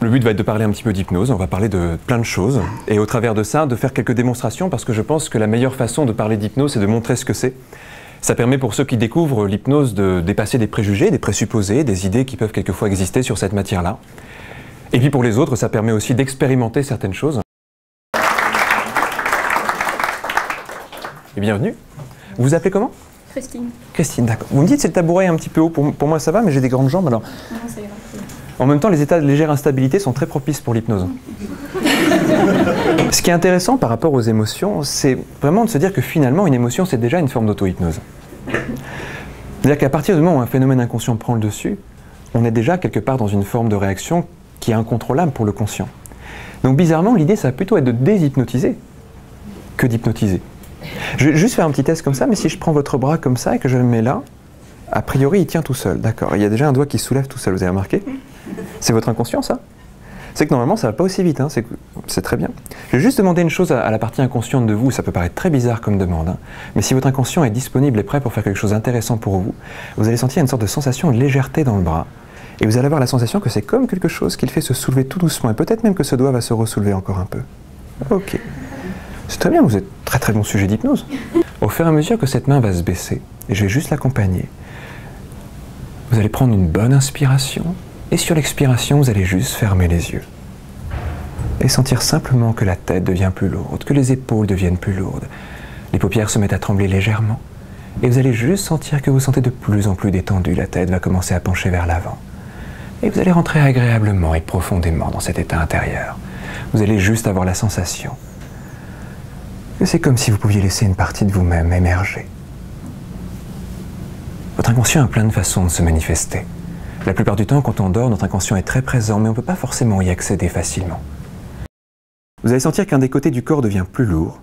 Le but va être de parler un petit peu d'hypnose, on va parler de plein de choses, et au travers de ça, de faire quelques démonstrations, parce que je pense que la meilleure façon de parler d'hypnose, c'est de montrer ce que c'est. Ça permet pour ceux qui découvrent l'hypnose de dépasser des préjugés, des présupposés, des idées qui peuvent quelquefois exister sur cette matière-là. Et puis pour les autres, ça permet aussi d'expérimenter certaines choses. Et bienvenue. Vous vous appelez comment? Christine. Christine, d'accord. Vous me dites c'est le tabouret un petit peu haut, pour moi ça va, mais j'ai des grandes jambes alors. Non, ça ira. En même temps, les états de légère instabilité sont très propices pour l'hypnose. Ce qui est intéressant par rapport aux émotions, c'est vraiment de se dire que finalement, une émotion, c'est déjà une forme d'auto-hypnose. C'est-à-dire qu'à partir du moment où un phénomène inconscient prend le dessus, on est déjà quelque part dans une forme de réaction qui est incontrôlable pour le conscient. Donc bizarrement, l'idée, ça va plutôt être de déshypnotiser que d'hypnotiser. Je vais juste faire un petit test comme ça, mais si je prends votre bras comme ça et que je le mets là, a priori, il tient tout seul. D'accord, il y a déjà un doigt qui se soulève tout seul, vous avez remarqué? C'est votre inconscient, ça? C'est que normalement, ça va pas aussi vite, hein. C'est très bien. Je vais juste demander une chose à la partie inconsciente de vous, ça peut paraître très bizarre comme demande, hein. Mais si votre inconscient est disponible et prêt pour faire quelque chose d'intéressant pour vous, vous allez sentir une sorte de sensation de légèreté dans le bras. Et vous allez avoir la sensation que c'est comme quelque chose qui le fait se soulever tout doucement, et peut-être même que ce doigt va se ressoulever encore un peu. Ok. C'est très bien, vous êtes très très bon sujet d'hypnose. Au fur et à mesure que cette main va se baisser, et je vais juste l'accompagner, vous allez prendre une bonne inspiration, et sur l'expiration, vous allez juste fermer les yeux. Et sentir simplement que la tête devient plus lourde, que les épaules deviennent plus lourdes. Les paupières se mettent à trembler légèrement. Et vous allez juste sentir que vous sentez de plus en plus détendu. La tête va commencer à pencher vers l'avant. Et vous allez rentrer agréablement et profondément dans cet état intérieur. Vous allez juste avoir la sensation que c'est comme si vous pouviez laisser une partie de vous-même émerger. Votre inconscient a plein de façons de se manifester. La plupart du temps, quand on dort, notre inconscient est très présent, mais on ne peut pas forcément y accéder facilement. Vous allez sentir qu'un des côtés du corps devient plus lourd,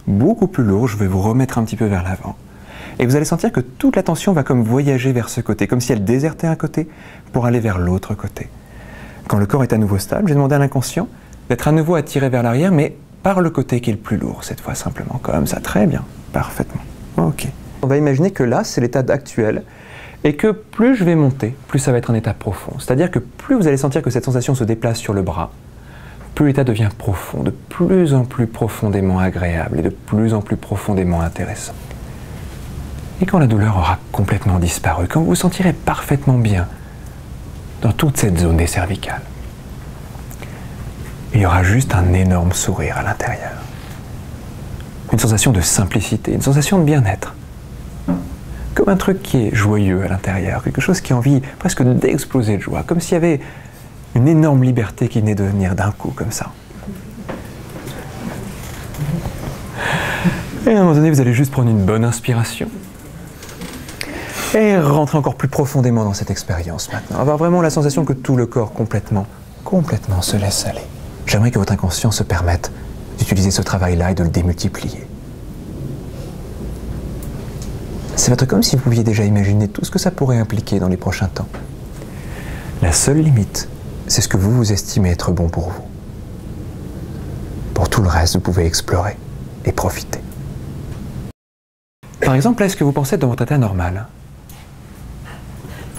beaucoup plus lourd, je vais vous remettre un petit peu vers l'avant. Et vous allez sentir que toute l'attention va comme voyager vers ce côté, comme si elle désertait un côté pour aller vers l'autre côté. Quand le corps est à nouveau stable, j'ai demandé à l'inconscient d'être à nouveau attiré vers l'arrière, mais par le côté qui est le plus lourd, cette fois simplement, comme ça, très bien, parfaitement. Ok. On va imaginer que là, c'est l'état actuel, et que plus je vais monter, plus ça va être un état profond. C'est-à-dire que plus vous allez sentir que cette sensation se déplace sur le bras, plus l'état devient profond, de plus en plus profondément agréable et de plus en plus profondément intéressant. Et quand la douleur aura complètement disparu, quand vous vous sentirez parfaitement bien dans toute cette zone des cervicales, il y aura juste un énorme sourire à l'intérieur. Une sensation de simplicité, une sensation de bien-être. Comme un truc qui est joyeux à l'intérieur, quelque chose qui a envie presque d'exploser de joie, comme s'il y avait une énorme liberté qui venait de venir d'un coup, comme ça. Et à un moment donné, vous allez juste prendre une bonne inspiration et rentrer encore plus profondément dans cette expérience maintenant. Avoir vraiment la sensation que tout le corps complètement se laisse aller. J'aimerais que votre inconscient se permette d'utiliser ce travail-là et de le démultiplier. Ça va être comme si vous pouviez déjà imaginer tout ce que ça pourrait impliquer dans les prochains temps. La seule limite, c'est ce que vous estimez être bon pour vous. Pour tout le reste, vous pouvez explorer et profiter. Par exemple, est-ce que vous pensez être dans votre état normal?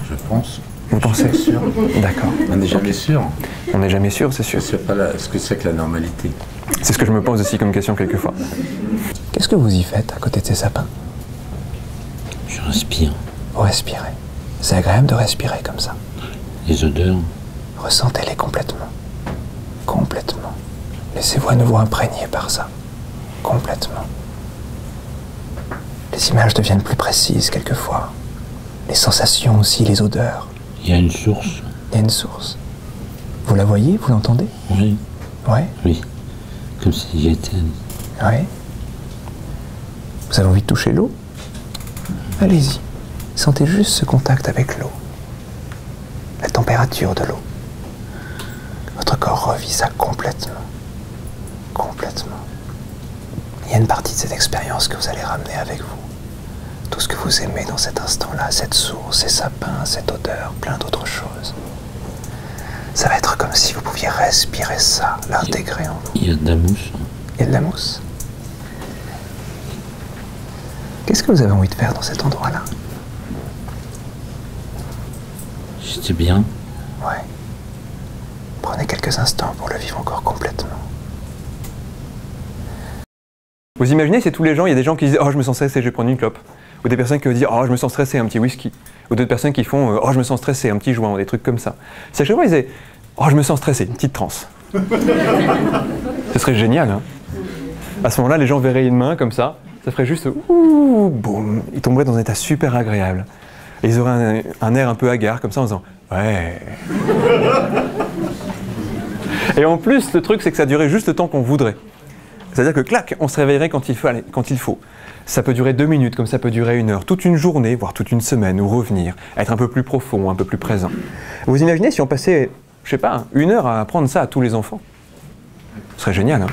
Je pense. Vous pensez? Sûr. D'accord. On n'est jamais sûr. On n'est jamais sûr, c'est sûr. Je ne sais pas ce que c'est que la normalité. C'est ce que je me pose aussi comme question quelquefois. Qu'est-ce que vous y faites à côté de ces sapins? Je respire. Vous respirez. C'est agréable de respirer comme ça. Les odeurs. Ressentez-les complètement. Complètement. Laissez-vous à nouveau imprégner par ça. Complètement. Les images deviennent plus précises quelquefois. Les sensations aussi, les odeurs. Il y a une source. Il y a une source. Vous la voyez, vous l'entendez? Oui. Ouais. Oui. Comme s'il y était. Ouais. Vous avez envie de toucher l'eau? Allez-y. Sentez juste ce contact avec l'eau. La température de l'eau. Votre corps revit ça complètement. Complètement. Il y a une partie de cette expérience que vous allez ramener avec vous. Tout ce que vous aimez dans cet instant-là, cette source, ces sapins, cette odeur, plein d'autres choses. Ça va être comme si vous pouviez respirer ça, l'intégrer en vous. Il y a de la mousse. Il y a de la mousse. Qu'est-ce que vous avez envie de faire dans cet endroit-là? J'étais bien. Ouais. Prenez quelques instants pour le vivre encore complètement. Vous imaginez, c'est tous les gens, il y a des gens qui disent « Oh, je me sens stressé, je vais prendre une clope ». Ou des personnes qui vont dire « Oh, je me sens stressé, un petit whisky ». Ou d'autres personnes qui font « Oh, je me sens stressé, un petit joint », ou des trucs comme ça. C'est à chaque fois, ils disaient « Oh, je me sens stressé, une petite transe ». Ce serait génial, hein. À ce moment-là, les gens verraient une main comme ça ferait juste « Ouh », boum, ils tomberaient dans un état super agréable. Et ils auraient un air un peu hagard, comme ça, en disant « Ouais ». Et en plus, le truc, c'est que ça durait juste le temps qu'on voudrait. C'est-à-dire que, clac, on se réveillerait quand il faut. Ça peut durer 2 minutes, comme ça peut durer 1 heure, toute une journée, voire toute une semaine, ou revenir, être un peu plus profond, un peu plus présent. Vous imaginez si on passait, je sais pas, 1 heure à apprendre ça à tous les enfants? Ce serait génial, hein?